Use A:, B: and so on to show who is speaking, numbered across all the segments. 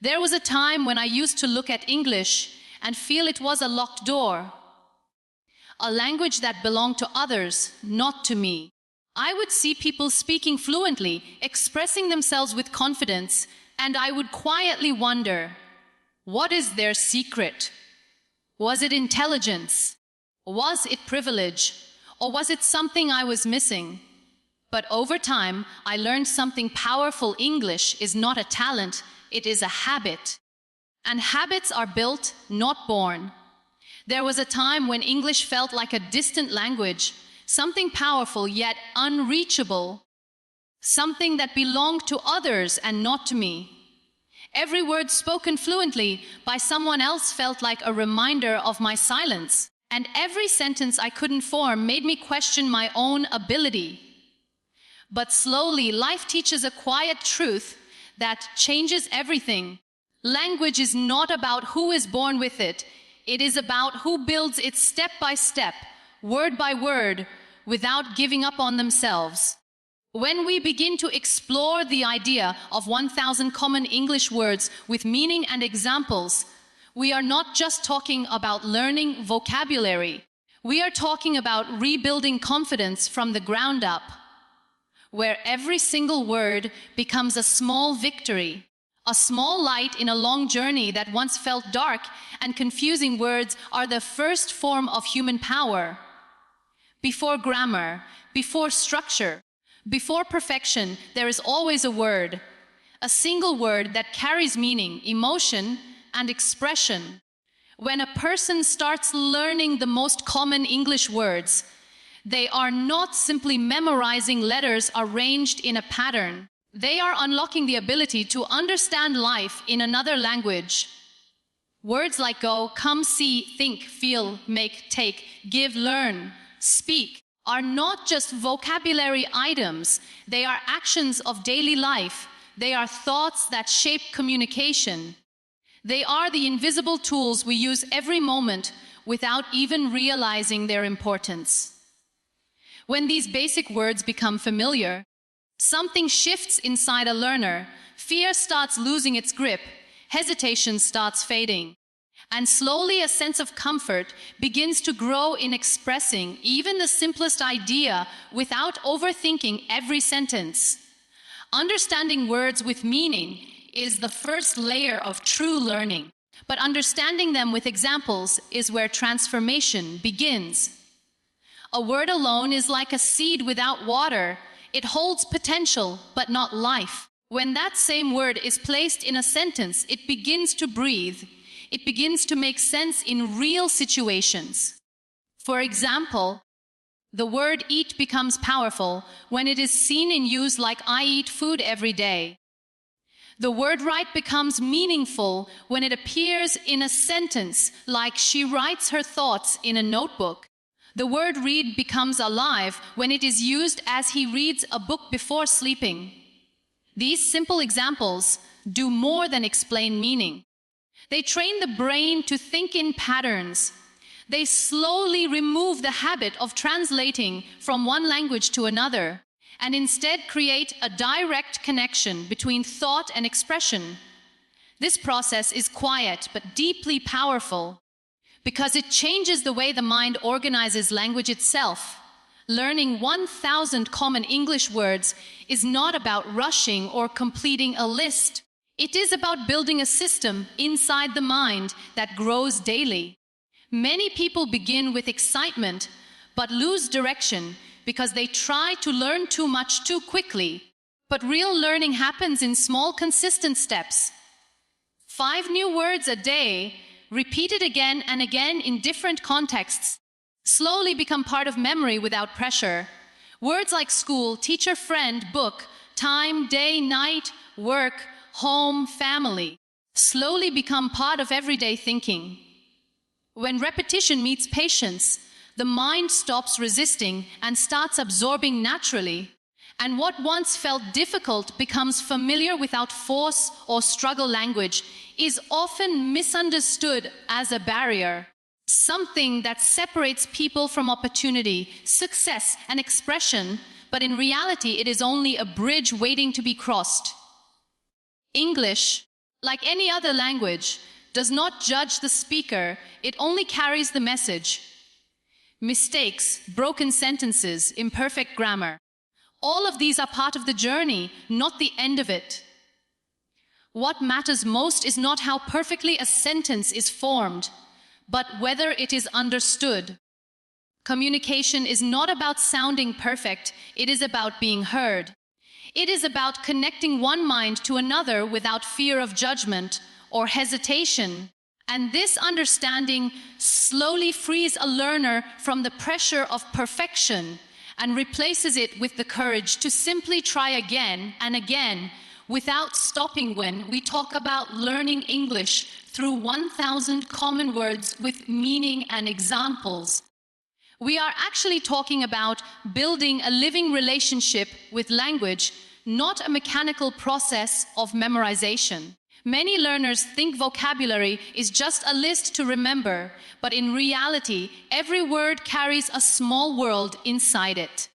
A: There was a time when I used to look at English and feel it was a locked door, a language that belonged to others, not to me. I would see people speaking fluently, expressing themselves with confidence, and I would quietly wonder, what is their secret? Was it intelligence? Was it privilege? Or was it something I was missing? But over time, I learned something powerful. English is not a talent, it is a habit. And habits are built, not born. There was a time when English felt like a distant language, something powerful yet unreachable, something that belonged to others and not to me. Every word spoken fluently by someone else felt like a reminder of my silence, and every sentence I couldn't form made me question my own ability. But slowly, life teaches a quiet truth that changes everything. Language is not about who is born with it. It is about who builds it step by step, word by word, without giving up on themselves. When we begin to explore the idea of 1,000 common English words with meaning and examples, we are not just talking about learning vocabulary. We are talking about rebuilding confidence from the ground up, where every single word becomes a small victory, a small light in a long journey that once felt dark, and confusing words are the first form of human power. Before grammar, before structure, before perfection, there is always a word, a single word that carries meaning, emotion, and expression. When a person starts learning the most common English words, they are not simply memorizing letters arranged in a pattern. They are unlocking the ability to understand life in another language. Words like go, come, see, think, feel, make, take, give, learn, speak are not just vocabulary items. They are actions of daily life. They are thoughts that shape communication. They are the invisible tools we use every moment without even realizing their importance. When these basic words become familiar, something shifts inside a learner. Fear starts losing its grip, hesitation starts fading, and slowly a sense of comfort begins to grow in expressing even the simplest idea without overthinking every sentence. Understanding words with meaning is the first layer of true learning, but understanding them with examples is where transformation begins. A word alone is like a seed without water. It holds potential, but not life. When that same word is placed in a sentence, it begins to breathe. It begins to make sense in real situations. For example, the word eat becomes powerful when it is seen in use like I eat food every day. The word write becomes meaningful when it appears in a sentence like she writes her thoughts in a notebook. The word read becomes alive when it is used as he reads a book before sleeping. These simple examples do more than explain meaning. They train the brain to think in patterns. They slowly remove the habit of translating from one language to another and instead create a direct connection between thought and expression. This process is quiet but deeply powerful because it changes the way the mind organizes language itself. Learning 1,000 common English words is not about rushing or completing a list. It is about building a system inside the mind that grows daily. Many people begin with excitement but lose direction because they try to learn too much too quickly. But real learning happens in small, consistent steps. 5 new words a day, repeated again and again in different contexts, slowly become part of memory without pressure. Words like school, teacher, friend, book, time, day, night, work, home, family, slowly become part of everyday thinking. When repetition meets patience, the mind stops resisting and starts absorbing naturally. And what once felt difficult becomes familiar without force or struggle. Language is often misunderstood as a barrier, something that separates people from opportunity, success, and expression, but in reality it is only a bridge waiting to be crossed. English, Like any other language, does not judge the speaker, it only carries the message. Mistakes, broken sentences, imperfect grammar. All of these are part of the journey, not the end of it. What matters most is not how perfectly a sentence is formed, but whether it is understood. Communication is not about sounding perfect, it is about being heard. It is about connecting one mind to another without fear of judgment or hesitation. And this understanding slowly frees a learner from the pressure of perfection and replaces it with the courage to simply try again and again without stopping. When we talk about learning English through 1,000 common words with meaning and examples, we are actually talking about building a living relationship with language, not a mechanical process of memorization. Many learners think vocabulary is just a list to remember, but in reality, every word carries a small world inside it.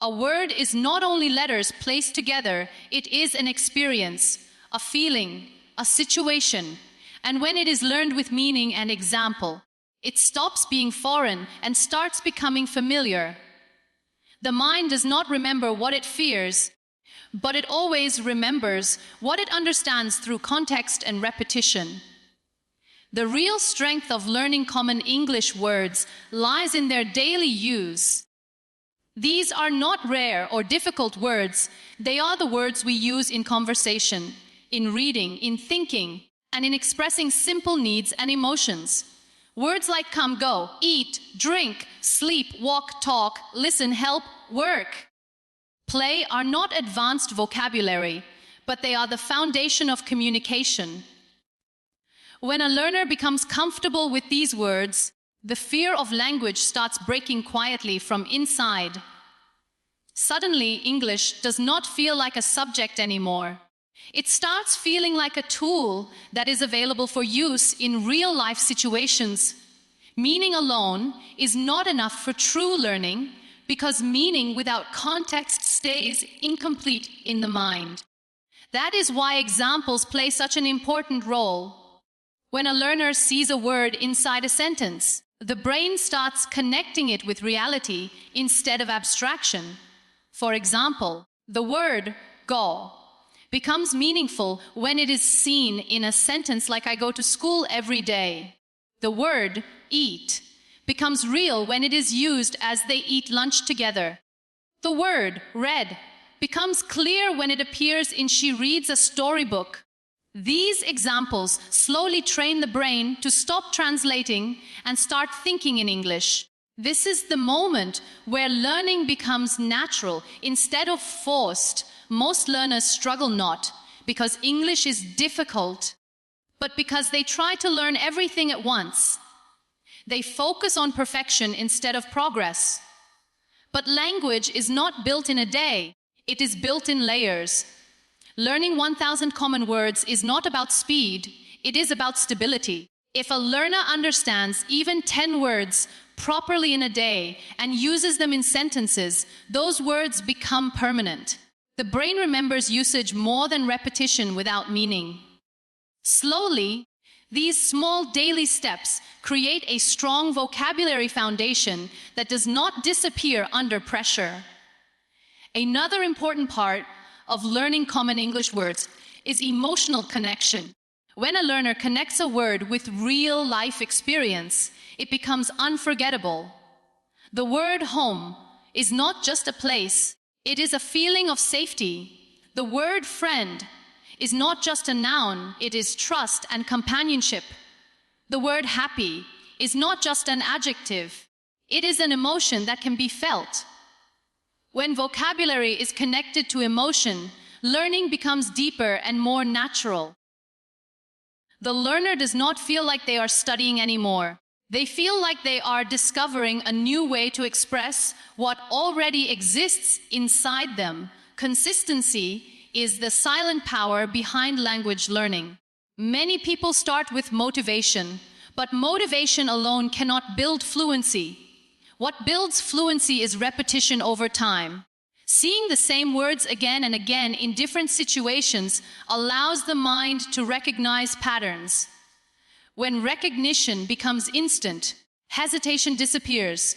A: A word is not only letters placed together, it is an experience, a feeling, a situation, and when it is learned with meaning and example, it stops being foreign and starts becoming familiar. The mind does not remember what it fears, but it always remembers what it understands through context and repetition. The real strength of learning common English words lies in their daily use. These are not rare or difficult words, they are the words we use in conversation, in reading, in thinking, and in expressing simple needs and emotions. Words like come, go, eat, drink, sleep, walk, talk, listen, help, work, play are not advanced vocabulary, but they are the foundation of communication. When a learner becomes comfortable with these words, the fear of language starts breaking quietly from inside. Suddenly, English does not feel like a subject anymore. It starts feeling like a tool that is available for use in real-life situations. Meaning alone is not enough for true learning, because meaning without context stays incomplete in the mind. That is why examples play such an important role. When a learner sees a word inside a sentence, the brain starts connecting it with reality instead of abstraction. For example, the word go becomes meaningful when it is seen in a sentence like I go to school every day. The word eat becomes real when it is used as they eat lunch together. The word read becomes clear when it appears in she reads a storybook. These examples slowly train the brain to stop translating and start thinking in English. This is the moment where learning becomes natural instead of forced. Most learners struggle not because English is difficult, but because they try to learn everything at once. They focus on perfection instead of progress. But language is not built in a day, it is built in layers. Learning 1,000 common words is not about speed, it is about stability. If a learner understands even 10 words properly in a day and uses them in sentences, those words become permanent. The brain remembers usage more than repetition without meaning. Slowly, these small daily steps create a strong vocabulary foundation that does not disappear under pressure. Another important part of learning common English words is emotional connection. When a learner connects a word with real life experience, it becomes unforgettable. The word home is not just a place, it is a feeling of safety. The word friend is not just a noun, it is trust and companionship. The word happy is not just an adjective, it is an emotion that can be felt. When vocabulary is connected to emotion, learning becomes deeper and more natural. The learner does not feel like they are studying anymore. They feel like they are discovering a new way to express what already exists inside them. Consistency is the silent power behind language learning. Many people start with motivation, but motivation alone cannot build fluency. What builds fluency is repetition over time. Seeing the same words again and again in different situations allows the mind to recognize patterns. When recognition becomes instant, hesitation disappears.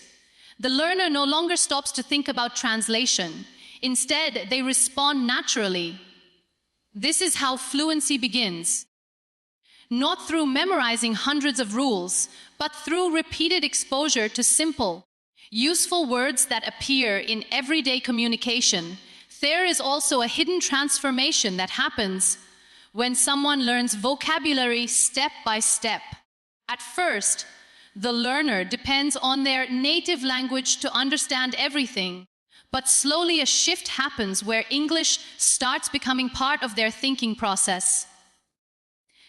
A: The learner no longer stops to think about translation. Instead, they respond naturally. This is how fluency begins. Not through memorizing hundreds of rules, but through repeated exposure to simple, useful words that appear in everyday communication. There is also a hidden transformation that happens when someone learns vocabulary step by step. At first, the learner depends on their native language to understand everything, but slowly a shift happens where English starts becoming part of their thinking process.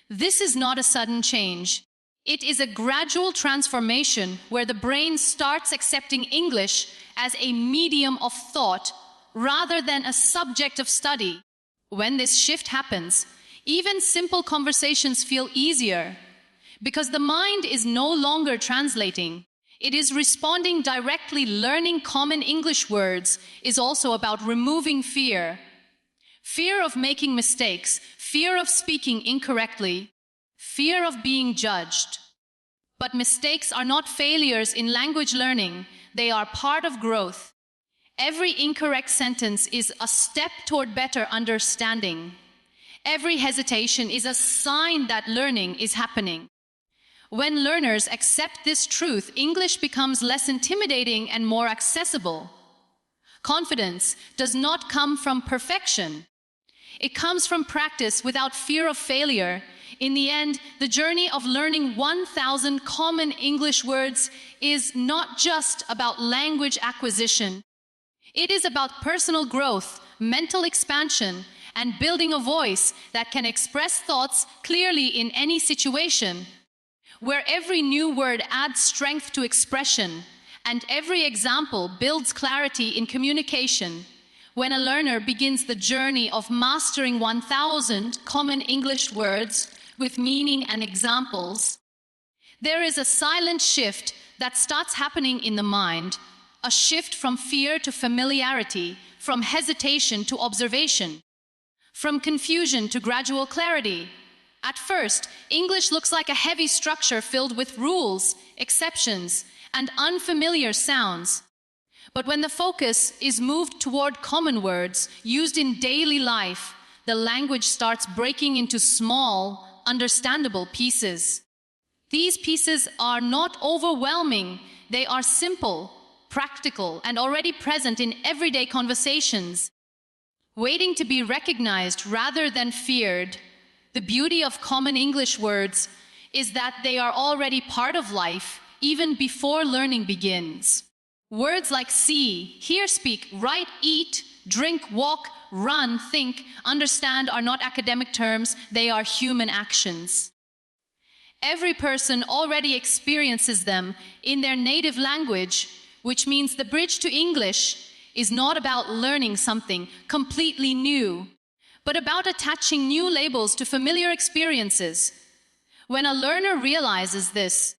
A: This is not a sudden change. It is a gradual transformation where the brain starts accepting English as a medium of thought rather than a subject of study. When this shift happens, even simple conversations feel easier because the mind is no longer translating. It is responding directly. Learning common English words is also about removing fear. Fear of making mistakes, fear of speaking incorrectly, fear of being judged. But mistakes are not failures in language learning. They are part of growth. Every incorrect sentence is a step toward better understanding. Every hesitation is a sign that learning is happening. When learners accept this truth, English becomes less intimidating and more accessible. Confidence does not come from perfection. It comes from practice without fear of failure. In the end, the journey of learning 1,000 common English words is not just about language acquisition. It is about personal growth, mental expansion, and building a voice that can express thoughts clearly in any situation, where every new word adds strength to expression, and every example builds clarity in communication. When a learner begins the journey of mastering 1,000 common English words with meaning and examples, there is a silent shift that starts happening in the mind, a shift from fear to familiarity, from hesitation to observation, from confusion to gradual clarity. At first, English looks like a heavy structure filled with rules, exceptions, and unfamiliar sounds. But when the focus is moved toward common words used in daily life, the language starts breaking into small, understandable pieces. These pieces are not overwhelming. They are simple, practical, and already present in everyday conversations, waiting to be recognized rather than feared. The beauty of common English words is that they are already part of life, even before learning begins. Words like see, hear, speak, write, eat, drink, walk, run, think, understand are not academic terms, they are human actions. Every person already experiences them in their native language, which means the bridge to English is not about learning something completely new, but about attaching new labels to familiar experiences. When a learner realizes this,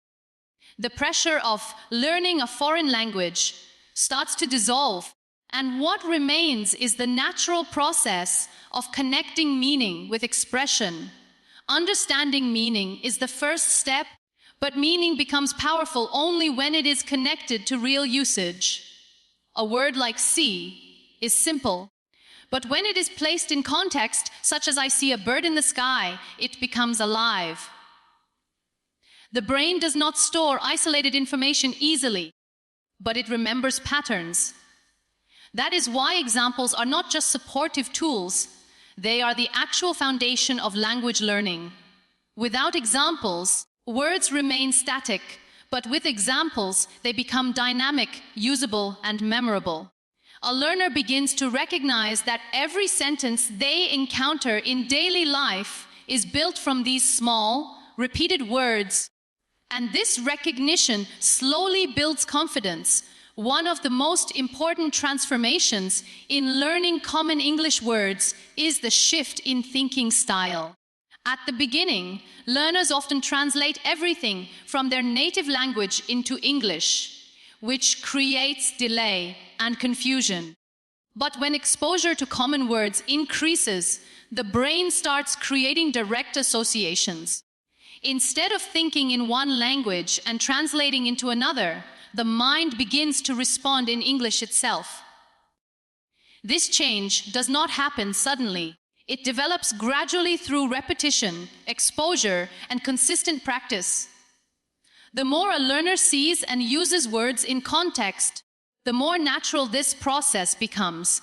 A: the pressure of learning a foreign language starts to dissolve, and what remains is the natural process of connecting meaning with expression. Understanding meaning is the first step, but meaning becomes powerful only when it is connected to real usage. A word like see is simple, but when it is placed in context, such as I see a bird in the sky, it becomes alive. The brain does not store isolated information easily, but it remembers patterns. That is why examples are not just supportive tools, they are the actual foundation of language learning. Without examples, words remain static, but with examples, they become dynamic, usable, and memorable. A learner begins to recognize that every sentence they encounter in daily life is built from these small, repeated words. And this recognition slowly builds confidence. One of the most important transformations in learning common English words is the shift in thinking style. At the beginning, learners often translate everything from their native language into English, which creates delay and confusion. But when exposure to common words increases, the brain starts creating direct associations. Instead of thinking in one language and translating into another, the mind begins to respond in English itself. This change does not happen suddenly. It develops gradually through repetition, exposure, and consistent practice. The more a learner sees and uses words in context, the more natural this process becomes.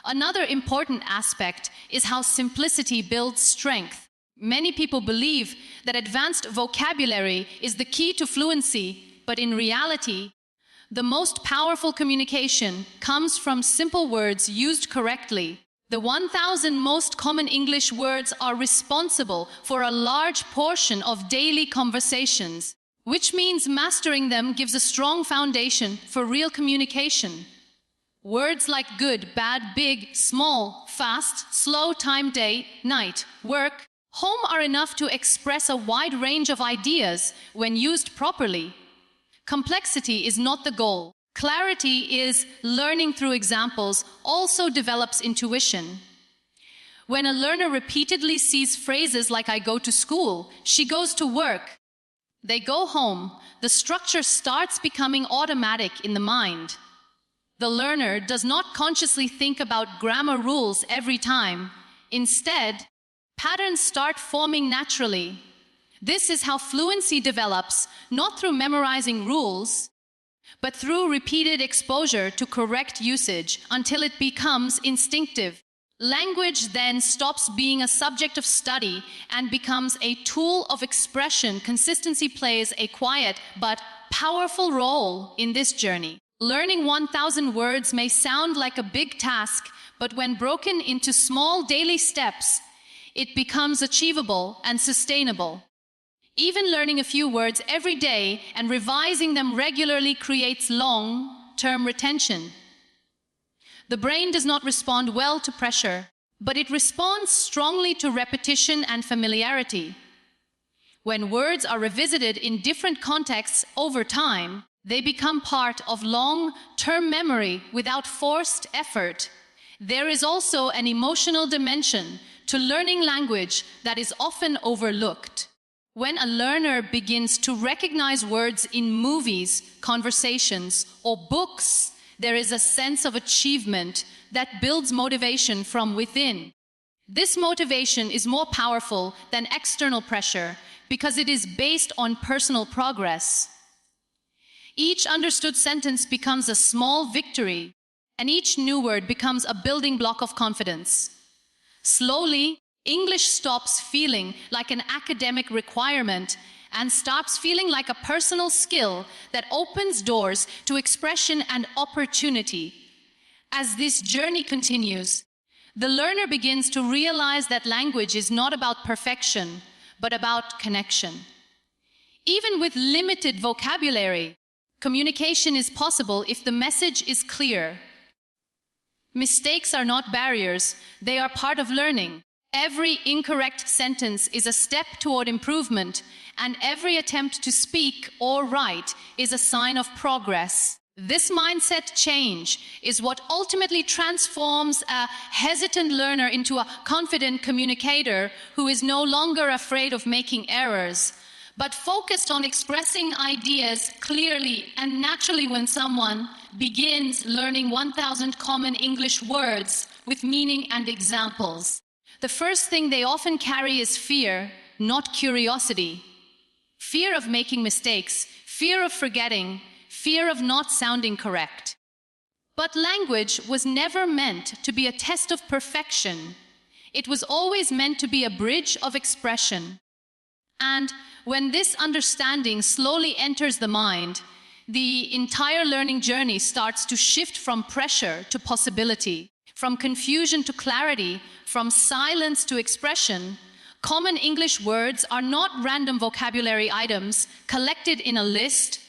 A: Another important aspect is how simplicity builds strength. Many people believe that advanced vocabulary is the key to fluency, but in reality, the most powerful communication comes from simple words used correctly. The 1,000 most common English words are responsible for a large portion of daily conversations, which means mastering them gives a strong foundation for real communication. Words like good, bad, big, small, fast, slow, time, day, night, work, home are enough to express a wide range of ideas when used properly. Complexity is not the goal. Clarity is learning through examples, also develops intuition. When a learner repeatedly sees phrases like I go to school, she goes to work, they go home, the structure starts becoming automatic in the mind. The learner does not consciously think about grammar rules every time. Instead, patterns start forming naturally. This is how fluency develops, not through memorizing rules, but through repeated exposure to correct usage until it becomes instinctive. Language then stops being a subject of study and becomes a tool of expression. Consistency plays a quiet but powerful role in this journey. Learning 1,000 words may sound like a big task, but when broken into small daily steps, it becomes achievable and sustainable. Even learning a few words every day and revising them regularly creates long-term retention. The brain does not respond well to pressure, but it responds strongly to repetition and familiarity. When words are revisited in different contexts over time, they become part of long-term memory without forced effort. There is also an emotional dimension to learning language that is often overlooked. When a learner begins to recognize words in movies, conversations, or books, there is a sense of achievement that builds motivation from within. This motivation is more powerful than external pressure because it is based on personal progress. Each understood sentence becomes a small victory, and each new word becomes a building block of confidence. Slowly, English stops feeling like an academic requirement and starts feeling like a personal skill that opens doors to expression and opportunity. As this journey continues, the learner begins to realize that language is not about perfection, but about connection. Even with limited vocabulary, communication is possible if the message is clear. Mistakes are not barriers, they are part of learning. Every incorrect sentence is a step toward improvement, and every attempt to speak or write is a sign of progress. This mindset change is what ultimately transforms a hesitant learner into a confident communicator who is no longer afraid of making errors, but focused on expressing ideas clearly and naturally. When someone begins learning 1,000 common English words with meaning and examples, the first thing they often carry is fear, not curiosity. Fear of making mistakes, fear of forgetting, fear of not sounding correct. But language was never meant to be a test of perfection. It was always meant to be a bridge of expression. And when this understanding slowly enters the mind, the entire learning journey starts to shift from pressure to possibility, from confusion to clarity, from silence to expression. Common English words are not random vocabulary items collected in a list.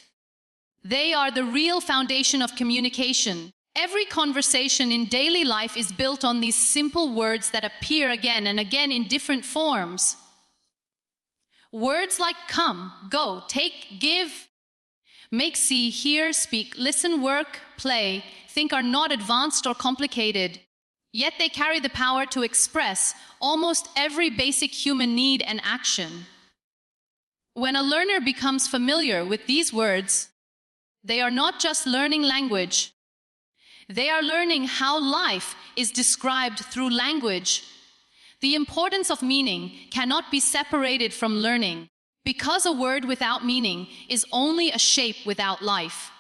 A: They are the real foundation of communication. Every conversation in daily life is built on these simple words that appear again and again in different forms. Words like come, go, take, give, Make, see, hear, speak, listen, work, play, think are not advanced or complicated, yet they carry the power to express almost every basic human need and action. When a learner becomes familiar with these words, they are not just learning language, they are learning how life is described through language. The importance of meaning cannot be separated from learning, because a word without meaning is only a shape without life.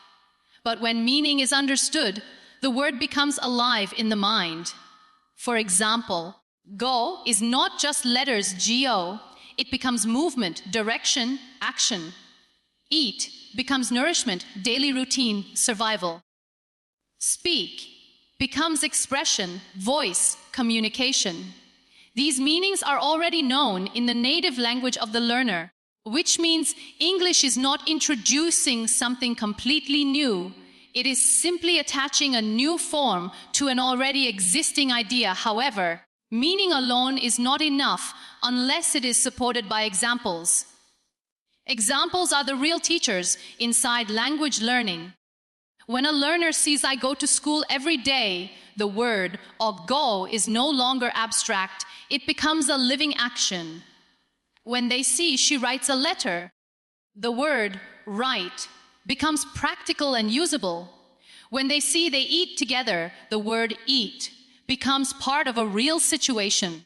A: But when meaning is understood, the word becomes alive in the mind. For example, go is not just letters G-O, it becomes movement, direction, action. Eat becomes nourishment, daily routine, survival. Speak becomes expression, voice, communication. These meanings are already known in the native language of the learner, which means English is not introducing something completely new. It is simply attaching a new form to an already existing idea. However, meaning alone is not enough unless it is supported by examples. Examples are the real teachers inside language learning. When a learner sees I go to school every day, the word or go is no longer abstract, it becomes a living action. When they see she writes a letter, the word write becomes practical and usable. When they see they eat together, the word eat becomes part of a real situation.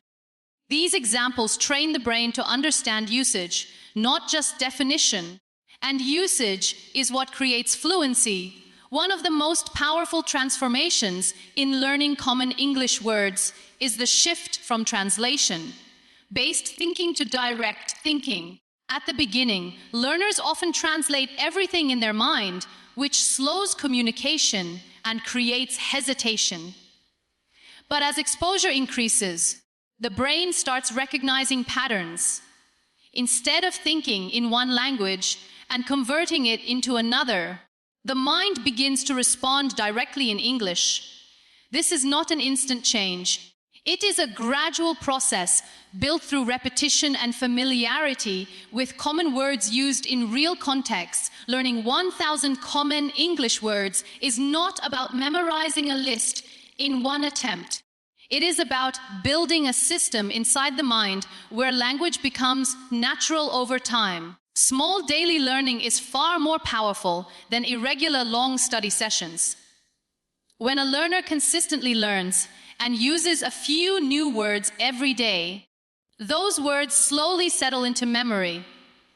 A: These examples train the brain to understand usage, not just definition. And usage is what creates fluency. One of the most powerful transformations in learning common English words is the shift from translation-based thinking to direct thinking. At the beginning, learners often translate everything in their mind, which slows communication and creates hesitation. But as exposure increases, the brain starts recognizing patterns. Instead of thinking in one language and converting it into another, the mind begins to respond directly in English. This is not an instant change. It is a gradual process built through repetition and familiarity with common words used in real contexts. Learning 1,000 common English words is not about memorizing a list in one attempt. It is about building a system inside the mind where language becomes natural over time. Small daily learning is far more powerful than irregular long study sessions. When a learner consistently learns and uses a few new words every day, those words slowly settle into memory.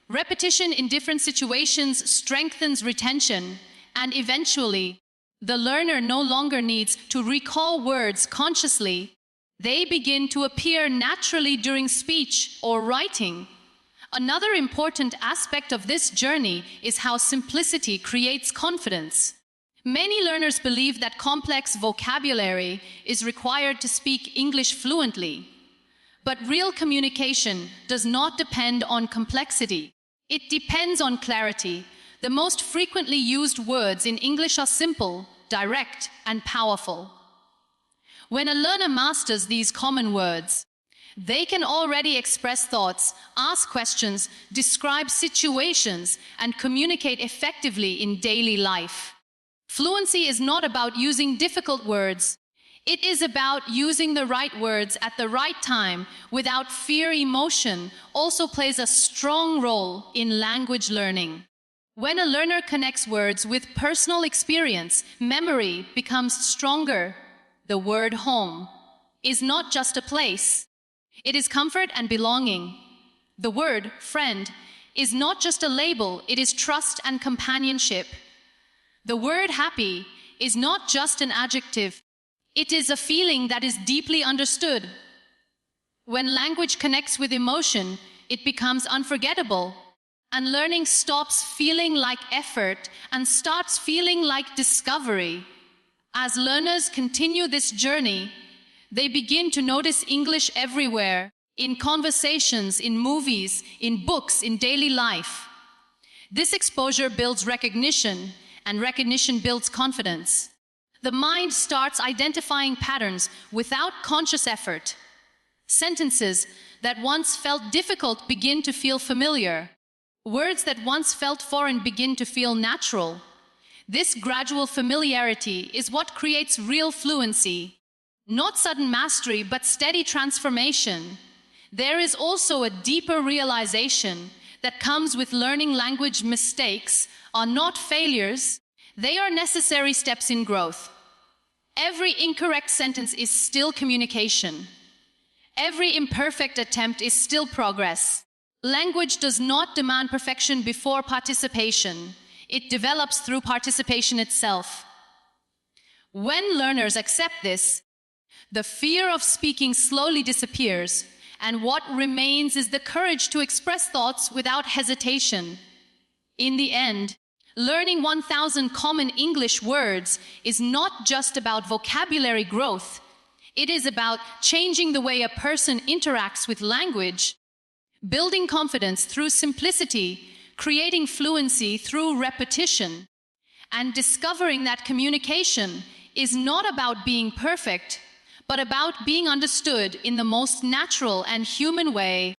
A: Repetition in different situations strengthens retention, and eventually, the learner no longer needs to recall words consciously. They begin to appear naturally during speech or writing. Another important aspect of this journey is how simplicity creates confidence. Many learners believe that complex vocabulary is required to speak English fluently. But real communication does not depend on complexity. It depends on clarity. The most frequently used words in English are simple, direct, and powerful. When a learner masters these common words, they can already express thoughts, ask questions, describe situations, and communicate effectively in daily life. Fluency is not about using difficult words. It is about using the right words at the right time without fear. Emotion also plays a strong role in language learning. When a learner connects words with personal experience, memory becomes stronger. The word home is not just a place. It is comfort and belonging. The word friend is not just a label, it is trust and companionship. The word happy is not just an adjective, it is a feeling that is deeply understood. When language connects with emotion, it becomes unforgettable, and learning stops feeling like effort and starts feeling like discovery. As learners continue this journey, they begin to notice English everywhere, in conversations, in movies, in books, in daily life. This exposure builds recognition, and recognition builds confidence. The mind starts identifying patterns without conscious effort. Sentences that once felt difficult begin to feel familiar. Words that once felt foreign begin to feel natural. This gradual familiarity is what creates real fluency. Not sudden mastery, but steady transformation. There is also a deeper realization that comes with learning language. Mistakes are not failures, they are necessary steps in growth. Every incorrect sentence is still communication. Every imperfect attempt is still progress. Language does not demand perfection before participation. It develops through participation itself. When learners accept this, the fear of speaking slowly disappears, and what remains is the courage to express thoughts without hesitation. In the end, learning 1,000 common English words is not just about vocabulary growth. It is about changing the way a person interacts with language, building confidence through simplicity, creating fluency through repetition, and discovering that communication is not about being perfect, but about being understood in the most natural and human way.